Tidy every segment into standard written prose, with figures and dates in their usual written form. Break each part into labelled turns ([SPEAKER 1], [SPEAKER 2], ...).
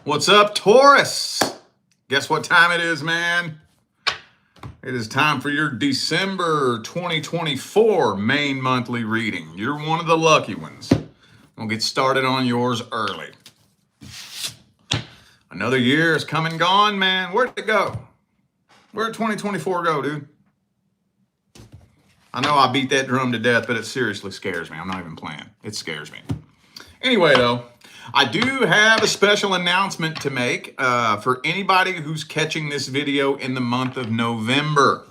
[SPEAKER 1] What's up, Taurus? Guess what time it is, man? It is time for your December 2024 main monthly reading. You're one of the lucky ones. We'll get started on yours early. Another year is come and gone, man. Where'd it go? Where'd 2024 go, dude? I know I beat that drum to death, but it seriously scares me. I'm not even playing. It scares me. Anyway, though, I do have a special announcement to make for anybody who's catching this video in the month of November.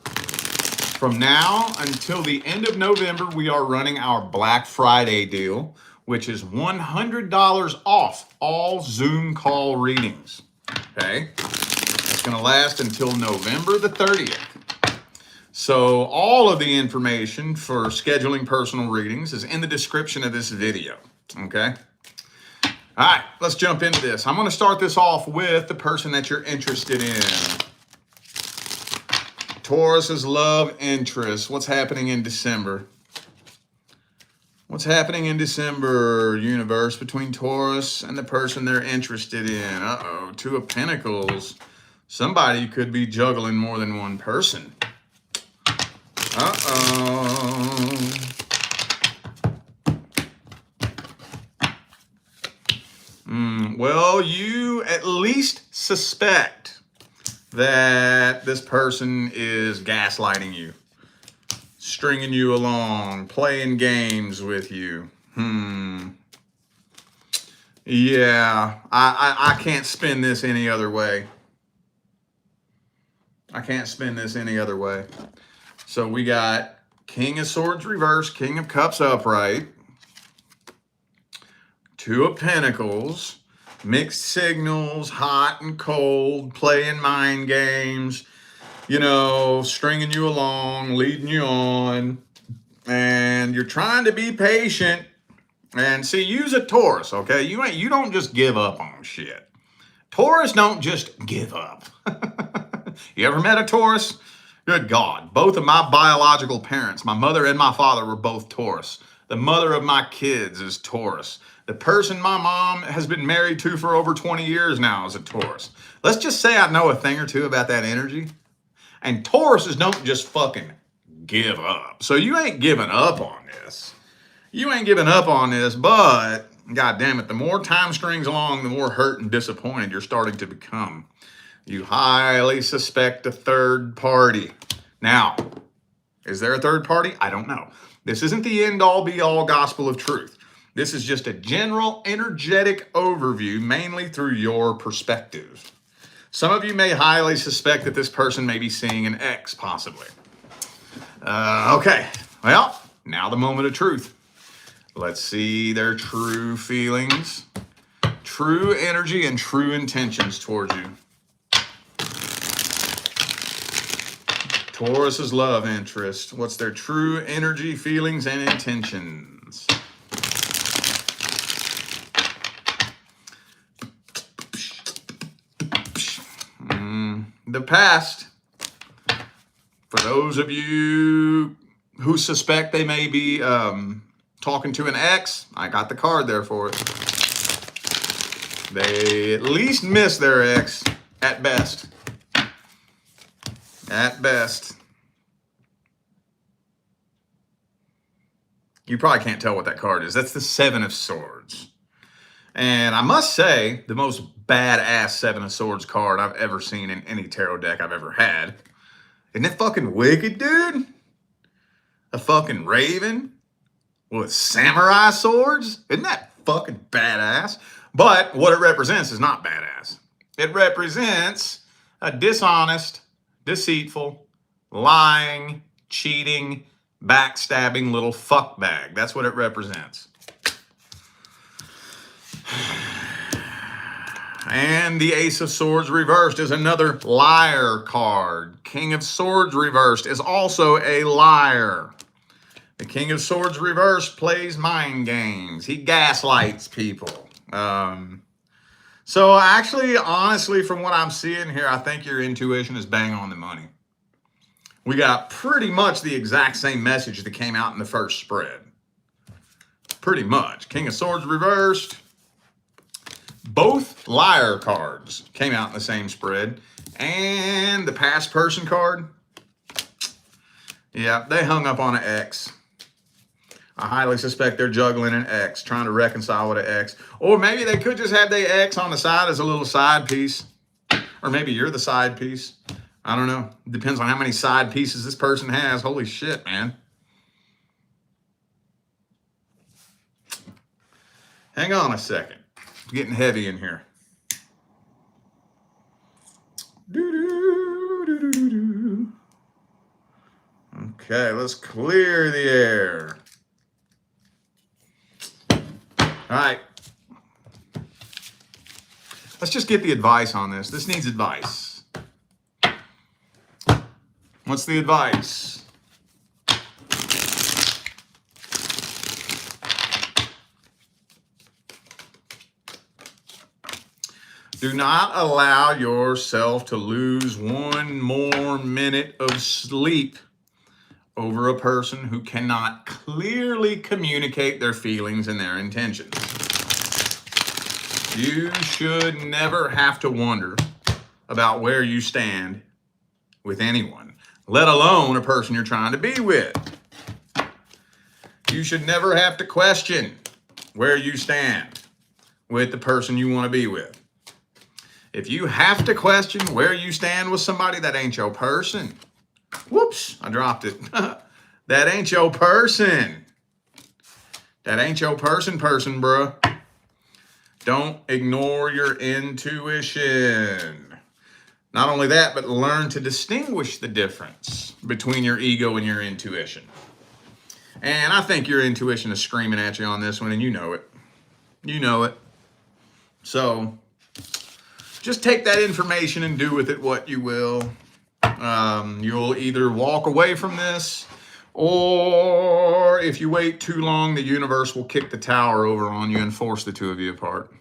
[SPEAKER 1] From now until the end of November, we are running our Black Friday deal, which is $100 off all Zoom call readings. Okay? It's going to last until November the 30th. So all of the information for scheduling personal readings is in the description of this video. Okay? All right, let's jump into this. I'm going to start this off with the person that you're interested in. Taurus's love interest. What's happening in December? What's happening in December, universe, between Taurus and the person they're interested in? Uh-oh, Two of Pentacles. Somebody could be juggling more than one person. Uh-oh. Well, you at least suspect that this person is gaslighting you, stringing you along, playing games with you. Yeah, I can't spin this any other way. I can't spin this any other way. So we got King of Swords reversed, King of Cups upright, Two of Pentacles, mixed signals, hot and cold, playing mind games, stringing you along, leading you on, and you're trying to be patient. And see, use a Taurus, okay? You don't just give up on shit. Taurus don't just give up. You ever met a Taurus? Good God. Both of my biological parents, my mother and my father, were both Taurus. The mother of my kids is Taurus. The person my mom has been married to for over 20 years now is a Taurus. Let's just say I know a thing or two about that energy. And Tauruses don't just fucking give up. So you ain't giving up on this. You ain't giving up on this, but God damn it, the more time strings along, the more hurt and disappointed you're starting to become. You highly suspect a third party. Now, is there a third party? I don't know. This isn't the end-all, be-all gospel of truth. This is just a general energetic overview, mainly through your perspective. Some of you may highly suspect that this person may be seeing an ex, possibly. Okay, well, now the moment of truth. Let's see their true feelings, true energy, and true intentions towards you. Taurus's love interest. What's their true energy, feelings, and intentions? The past. For those of you who suspect they may be talking to an ex, I got the card there for it. They at least miss their ex at best. At best. You probably can't tell what that card is. That's the Seven of Swords. And I must say, the most badass Seven of Swords card I've ever seen in any tarot deck I've ever had. Isn't that fucking wicked, dude? A fucking raven with samurai swords? Isn't that fucking badass? But what it represents is not badass. It represents a dishonest, deceitful, lying, cheating, backstabbing little fuckbag. That's what it represents. And the Ace of Swords reversed is another liar card. King of Swords reversed is also a liar. The King of Swords reversed plays mind games. He gaslights people. So actually, honestly, from what I'm seeing here, I think your intuition is bang on the money. We got pretty much the exact same message that came out in the first spread. Pretty much. King of Swords reversed. Both liar cards came out in the same spread. And the past person card, yeah, they hung up on an X. I highly suspect they're juggling an X, trying to reconcile with an X. Or maybe they could just have their X on the side as a little side piece. Or maybe you're the side piece. I don't know. It depends on how many side pieces this person has. Holy shit, man. Hang on a second. It's getting heavy in here. Okay, let's clear the air. All right. Let's just get the advice on this. This needs advice. What's the advice? Do not allow yourself to lose one more minute of sleep over a person who cannot clearly communicate their feelings and their intentions. You should never have to wonder about where you stand with anyone, let alone a person you're trying to be with. You should never have to question where you stand with the person you want to be with. If you have to question where you stand with somebody, that ain't your person. Whoops, I dropped it. That ain't your person. That ain't your person, bruh. Don't ignore your intuition. Not only that, but learn to distinguish the difference between your ego and your intuition. And I think your intuition is screaming at you on this one, and you know it. You know it. So just take that information and do with it what you will. You'll either walk away from this, or if you wait too long, the universe will kick the tower over on you and force the two of you apart.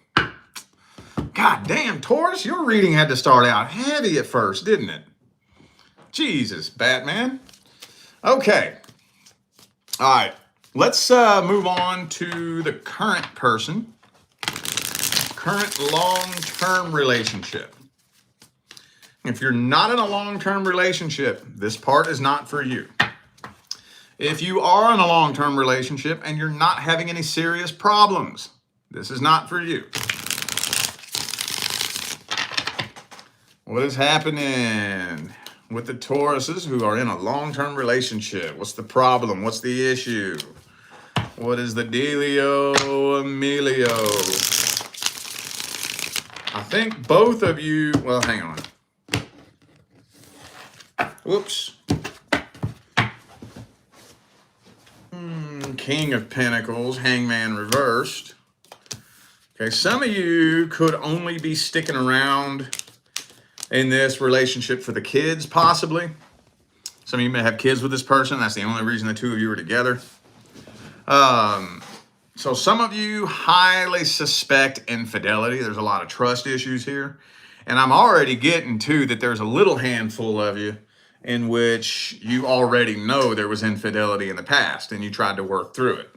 [SPEAKER 1] God damn, Taurus, your reading had to start out heavy at first, didn't it? Jesus, Batman. Okay. All right. Let's move on to the current person. Current long-term relationship. If you're not in a long-term relationship, this part is not for you. If you are in a long-term relationship and you're not having any serious problems, this is not for you. What is happening with the Tauruses who are in a long-term relationship? What's the problem? What's the issue? What is the dealio, Emilio? I think both of you, well, hang on. Whoops. King of Pentacles, Hangman reversed. Okay, some of you could only be sticking around in this relationship for the kids, possibly. Some of you may have kids with this person. That's the only reason the two of you are together. So some of you highly suspect infidelity. There's a lot of trust issues here. And I'm already getting to that there's a little handful of you in which you already know there was infidelity in the past and you tried to work through it.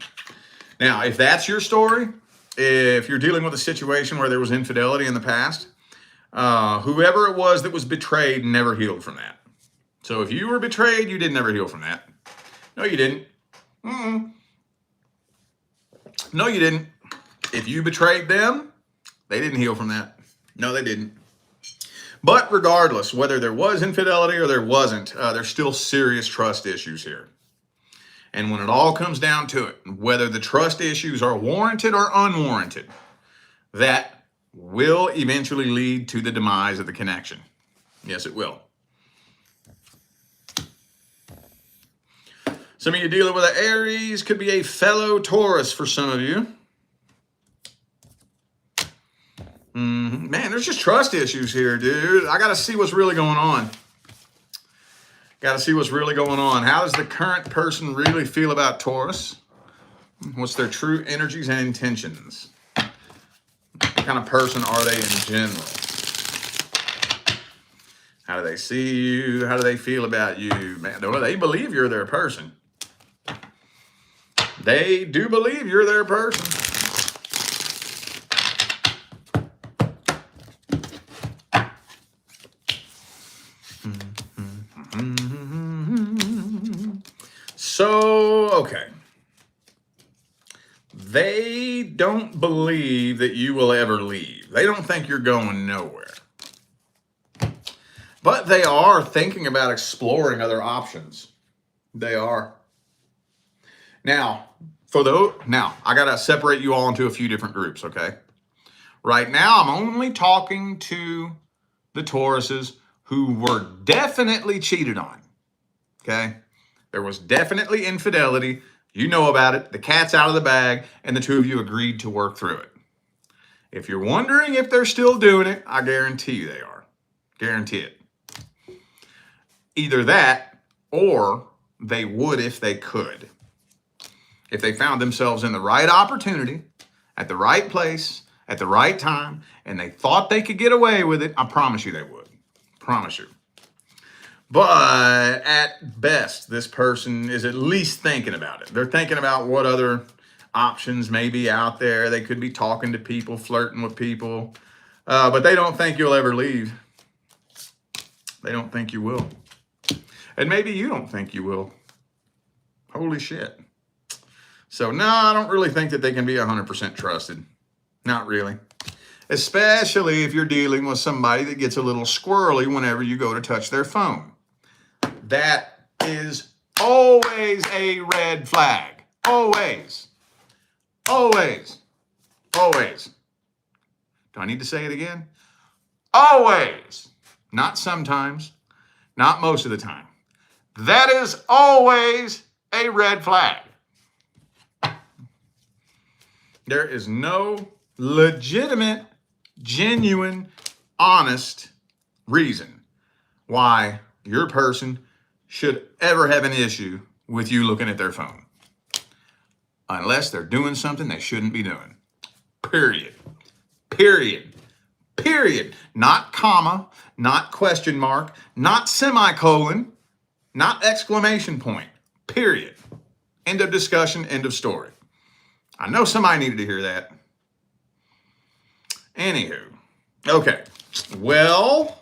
[SPEAKER 1] Now, if that's your story, if you're dealing with a situation where there was infidelity in the past, whoever it was that was betrayed never healed from that. So if you were betrayed, you didn't ever heal from that. No, you didn't. No, you didn't. If you betrayed them, they didn't heal from that. No, they didn't. But regardless, whether there was infidelity or there wasn't, there's still serious trust issues here. And when it all comes down to it, whether the trust issues are warranted or unwarranted, that will eventually lead to the demise of the connection. Yes, it will. Some of you dealing with an Aries, could be a fellow Taurus for some of you. Man, there's just trust issues here, dude. I got to see what's really going on. Got to see what's really going on. How does the current person really feel about Taurus? What's their true energies and intentions? What kind of person are they in general? How do they see you? How do they feel about you? Man, they believe you're their person. They do believe you're their person. okay. They don't believe that you will ever leave. They don't think you're going nowhere. But they are thinking about exploring other options. They are. Now, I got to separate you all into a few different groups, okay? Right now, I'm only talking to the Tauruses who were definitely cheated on, okay? There was definitely infidelity. You know about it. The cat's out of the bag, and the two of you agreed to work through it. If you're wondering if they're still doing it, I guarantee you they are. Guarantee it. Either that, or they would if they could. If they found themselves in the right opportunity, at the right place, at the right time, and they thought they could get away with it, I promise you they would. Promise you. But at best, this person is at least thinking about it. They're thinking about what other options may be out there. They could be talking to people, flirting with people, but they don't think you'll ever leave. They don't think you will. And maybe you don't think you will. Holy shit. So no, I don't really think that they can be 100% trusted. Not really. Especially if you're dealing with somebody that gets a little squirrely whenever you go to touch their phone. That is always a red flag. Always. Always. Always. Do I need to say it again? Always. Not sometimes. Not most of the time. That is always a red flag. There is no legitimate, genuine, honest reason why your person should ever have an issue with you looking at their phone. Unless they're doing something they shouldn't be doing. Period. Period. Period. Not comma, not question mark, not semicolon, not exclamation point. Period. End of discussion, end of story. I know somebody needed to hear that. Anywho. Okay. Well,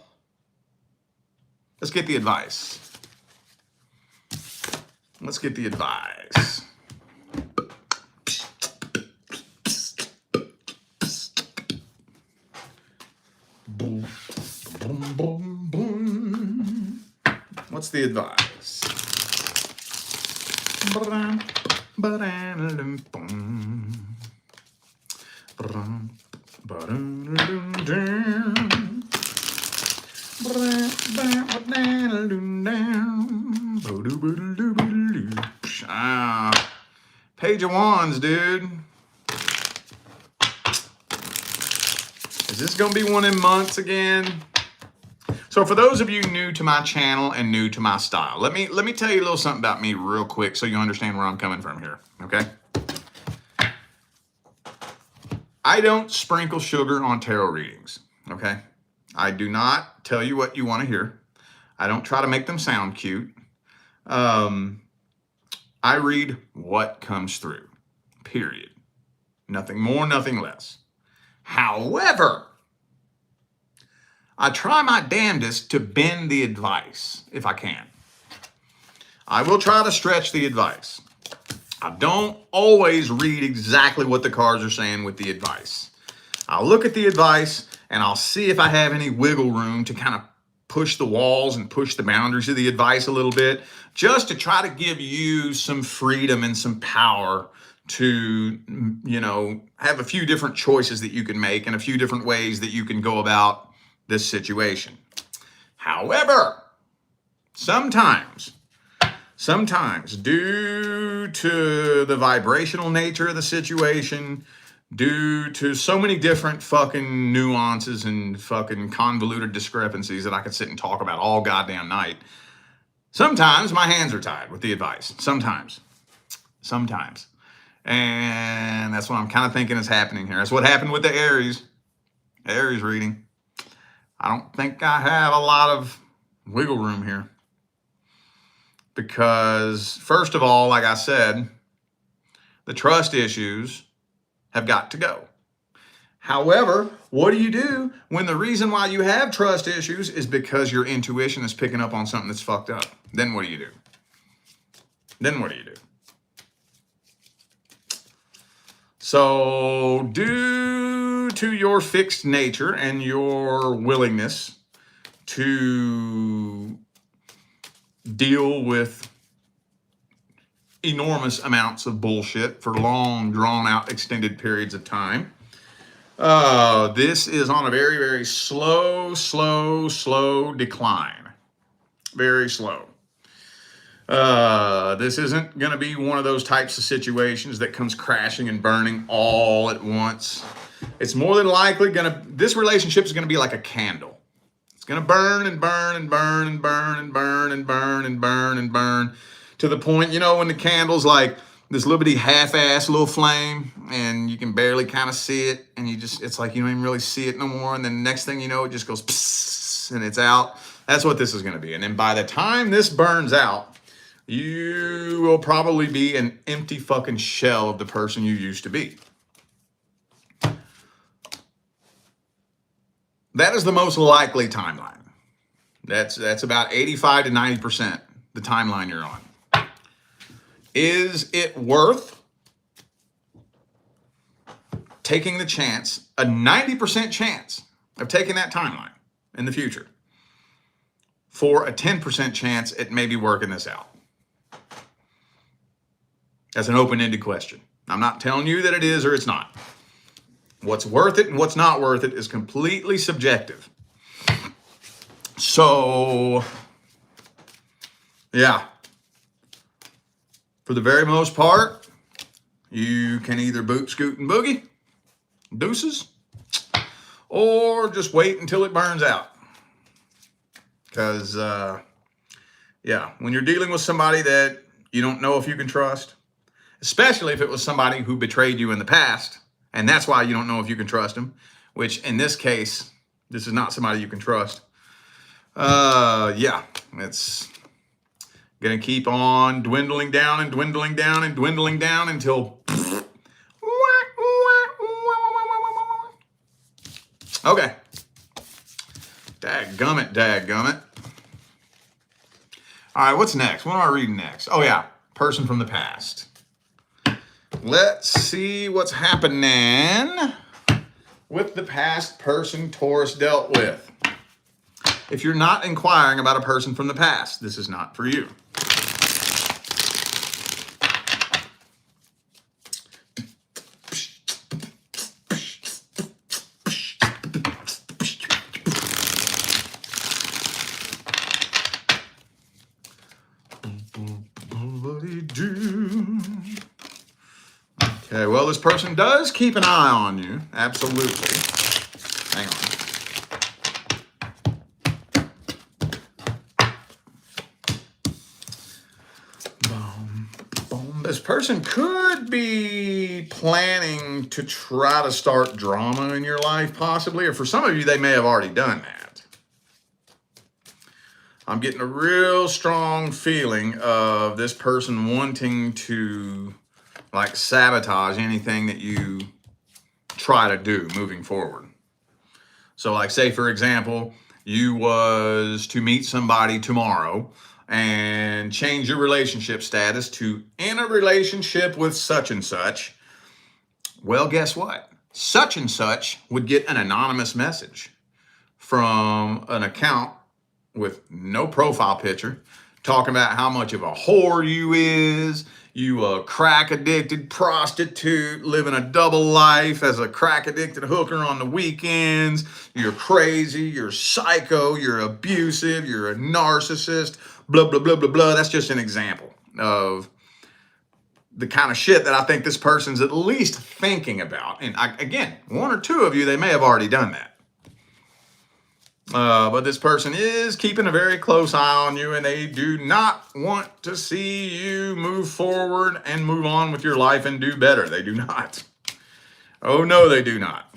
[SPEAKER 1] let's get the advice. Let's get the advice. Boom, boom, boom, boom. What's the advice? Page of Wands, dude. Is this going to be one in months again? So for those of you new to my channel and new to my style, let me tell you a little something about me real quick so you understand where I'm coming from here, okay? I don't sprinkle sugar on tarot readings, okay? I do not tell you what you want to hear. I don't try to make them sound cute. I read what comes through, period. Nothing more, nothing less. However, I try my damnedest to bend the advice if I can. I will try to stretch the advice. I don't always read exactly what the cards are saying with the advice. I'll look at the advice and I'll see if I have any wiggle room to kind of push the walls and push the boundaries of the advice a little bit, just to try to give you some freedom and some power to, have a few different choices that you can make and a few different ways that you can go about this situation. However, sometimes due to the vibrational nature of the situation, due to so many different fucking nuances and fucking convoluted discrepancies that I could sit and talk about all goddamn night, sometimes my hands are tied with the advice. Sometimes. And that's what I'm kind of thinking is happening here. That's what happened with the Aries reading. I don't think I have a lot of wiggle room here. Because, first of all, like I said, the trust issues have got to go. However, what do you do when the reason why you have trust issues is because your intuition is picking up on something that's fucked up? Then what do you do? So due to your fixed nature and your willingness to deal with enormous amounts of bullshit for long, drawn-out, extended periods of time, this is on a very, very slow decline. Very slow. This isn't going to be one of those types of situations that comes crashing and burning all at once. It's more than likely this relationship is going to be like a candle. It's going to burn and burn and burn and burn and burn and burn and burn and burn to the point, when the candle's like this little bitty half-ass little flame and you can barely kind of see it, and it's like you don't even really see it no more, and then the next thing you know, it just goes psss and it's out. That's what this is going to be. And then by the time this burns out, you will probably be an empty fucking shell of the person you used to be. That is the most likely timeline. That's about 85 to 90% the timeline you're on. Is it worth taking the chance, a 90% chance of taking that timeline in the future, for a 10% chance at maybe working this out? That's an open-ended question. I'm not telling you that it is or it's not. What's worth it and what's not worth it is completely subjective. So, yeah. For the very most part, you can either boot, scoot, and boogie, deuces, or just wait until it burns out. Because, when you're dealing with somebody that you don't know if you can trust, especially if it was somebody who betrayed you in the past, and that's why you don't know if you can trust them, which in this case, this is not somebody you can trust. It's going to keep on dwindling down and dwindling down and dwindling down until... Okay. Dadgummit. All right, what's next? What am I reading next? Oh, yeah. Person from the past. Let's see what's happening with the past person Taurus dealt with. If you're not inquiring about a person from the past, this is not for you. Okay, well, this person does keep an eye on you. Absolutely. Hang on. Boom. This person could be planning to try to start drama in your life, possibly. Or for some of you, they may have already done that. I'm getting a real strong feeling of this person wanting to sabotage anything that you try to do moving forward. So say, for example, you was to meet somebody tomorrow and change your relationship status to in a relationship with such and such. Well, guess what? Such and such would get an anonymous message from an account with no profile picture talking about how much of a whore you is. You a crack-addicted prostitute living a double life as a crack-addicted hooker on the weekends. You're crazy, you're psycho, you're abusive, you're a narcissist, blah, blah, blah, blah, blah. That's just an example of the kind of shit that I think this person's at least thinking about. And again, one or two of you, they may have already done that. But this person is keeping a very close eye on you, and they do not want to see you move forward and move on with your life and do better. They do not. Oh, no, they do not.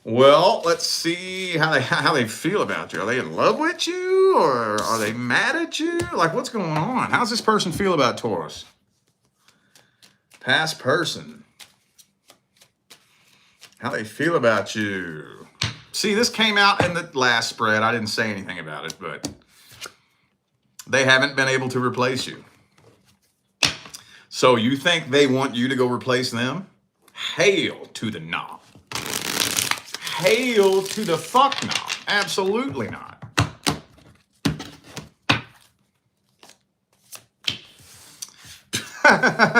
[SPEAKER 1] Well, let's see how they feel about you. Are they in love with you, or are they mad at you? What's going on? How's this person feel about Taurus? Past person. How they feel about you. See, this came out in the last spread. I didn't say anything about it, but they haven't been able to replace you. So you think they want you to go replace them? Hail to the no. Hail to the fuck no. Absolutely not.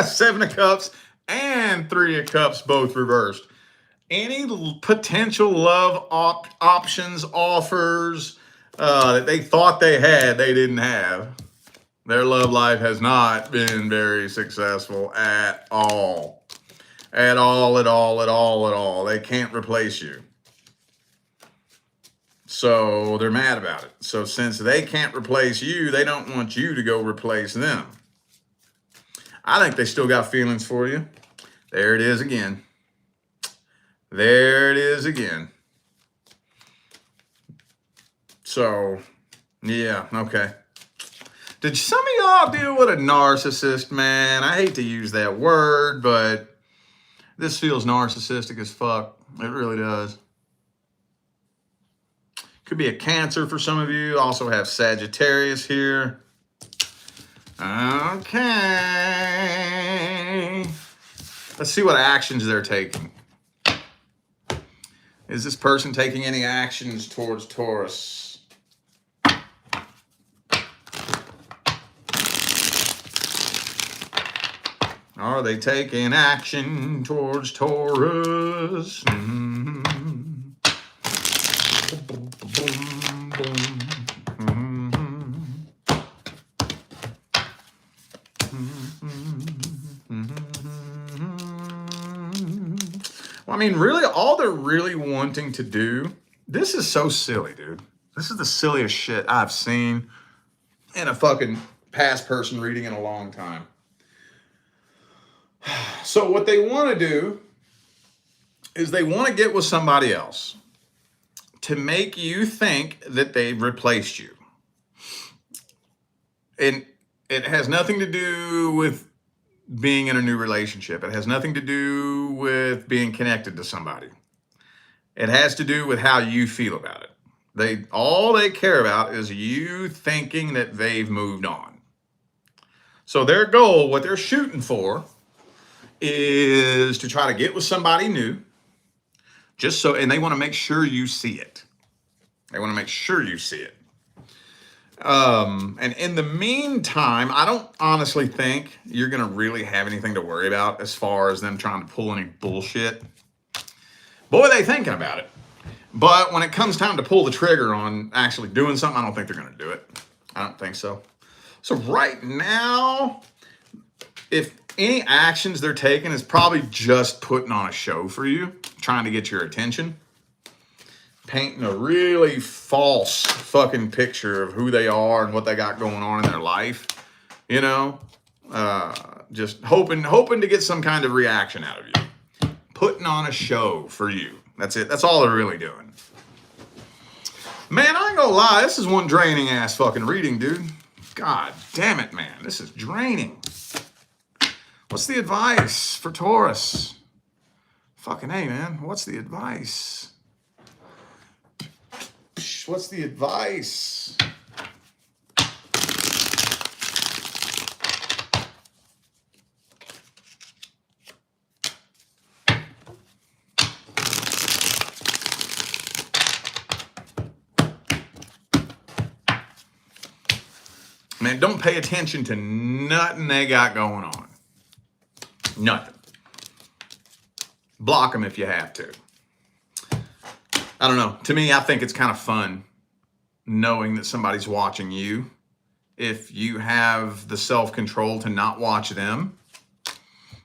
[SPEAKER 1] Seven of Cups and Three of Cups both reversed. Any potential love options, offers that they thought they had, they didn't have. Their love life has not been very successful at all. At all, at all, at all, at all. They can't replace you. So they're mad about it. So since they can't replace you, they don't want you to go replace them. I think they still got feelings for you. There it is again. There it is again. So, yeah, okay. Did some of y'all deal with a narcissist, man? I hate to use that word, but this feels narcissistic as fuck. It really does. Could be a Cancer for some of you. Also have Sagittarius here. Okay. Let's see what actions they're taking. Is this person taking any actions towards Taurus? Are they taking action towards Taurus? I mean, really, all they're really wanting to do, this is so silly, dude. This is the silliest shit I've seen in a fucking past person reading in a long time. So what they want to do is they want to get with somebody else to make you think that they've replaced you. And it has nothing to do with being in a new relationship. It has nothing to do with being connected to somebody. It has to do with how you feel about it. All they care about is you thinking that they've moved on. So their goal, what they're shooting for, is to try to get with somebody new, and they want to make sure you see it. They want to make sure you see it. And in the meantime, I don't honestly think you're going to really have anything to worry about as far as them trying to pull any bullshit. Boy, they thinking about it. But when it comes time to pull the trigger on actually doing something, I don't think they're going to do it. I don't think so. So right now, if any actions they're taking is probably just putting on a show for you, trying to get your attention, painting a really false fucking picture of who they are and what they got going on in their life, you know, just hoping to get some kind of reaction out of you, putting on a show for you. That's it. That's all they're really doing. Man, I ain't gonna lie, this is one draining ass fucking reading, dude. God damn it, man. This is draining. What's the advice for Taurus? Fucking hey, man. What's the advice? What's the advice? Man, don't pay attention to nothing they got going on. Nothing. Block them if you have to. I don't know. To me, I think it's kind of fun knowing that somebody's watching you. If you have the self-control to not watch them.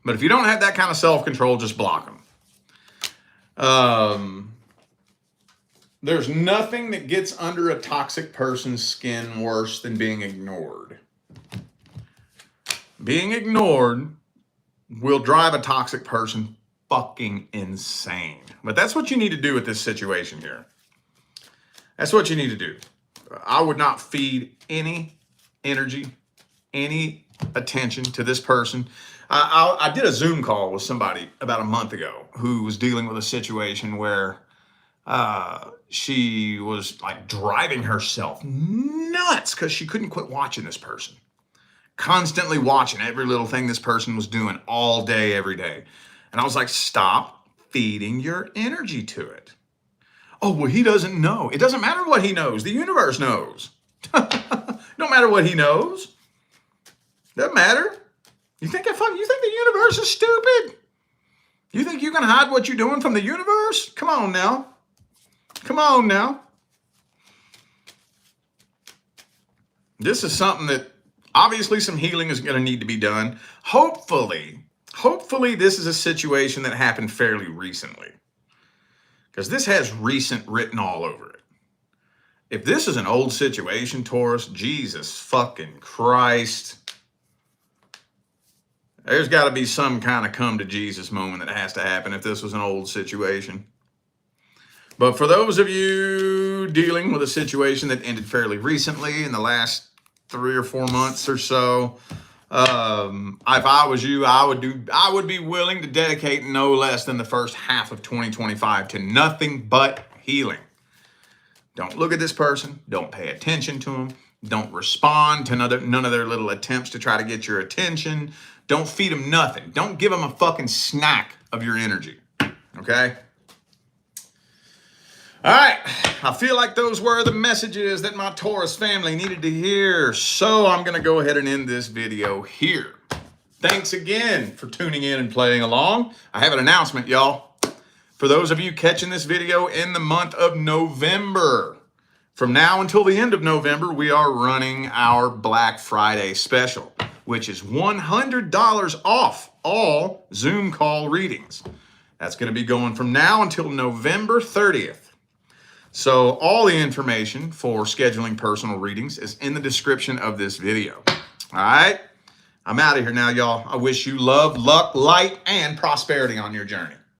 [SPEAKER 1] But if you don't have that kind of self-control, just block them. There's nothing that gets under a toxic person's skin worse than being ignored. Being ignored will drive a toxic person fucking insane. But that's what you need to do with this situation here. That's what you need to do. I would not feed any energy, any attention to this person. I did a Zoom call with somebody about a month ago who was dealing with a situation where she was like driving herself nuts because she couldn't quit watching this person. constantly watching every little thing this person was doing all day, every day. And I was like, stop feeding your energy to it. Oh, well, he doesn't know. It doesn't matter what he knows. The universe knows. No matter what he knows. Doesn't matter. You think the universe is stupid? You think you can hide what you're doing from the universe? Come on now. Come on now. This is something that obviously some healing is going to need to be done. Hopefully this is a situation that happened fairly recently, because this has recent written all over it. If this is an old situation, Taurus, Jesus fucking Christ, there's got to be some kind of come to Jesus moment that has to happen if this was an old situation. But for those of you dealing with a situation that ended fairly recently in the last 3 or 4 months or so, if I was you, I would be willing to dedicate no less than the first half of 2025 to nothing but healing. Don't look at this person. Don't pay attention to them. Don't respond to none of their little attempts to try to get your attention. Don't feed them nothing. Don't give them a fucking snack of your energy. Okay? All right. I feel like those were the messages that my Taurus family needed to hear. So I'm going to go ahead and end this video here. Thanks again for tuning in and playing along. I have an announcement, y'all. For those of you catching this video in the month of November, from now until the end of November, we are running our Black Friday special, which is $100 off all Zoom call readings. That's going to be going from now until November 30th. So all the information for scheduling personal readings is in the description of this video. All right? I'm out of here now, y'all. I wish you love, luck, light, and prosperity on your journey.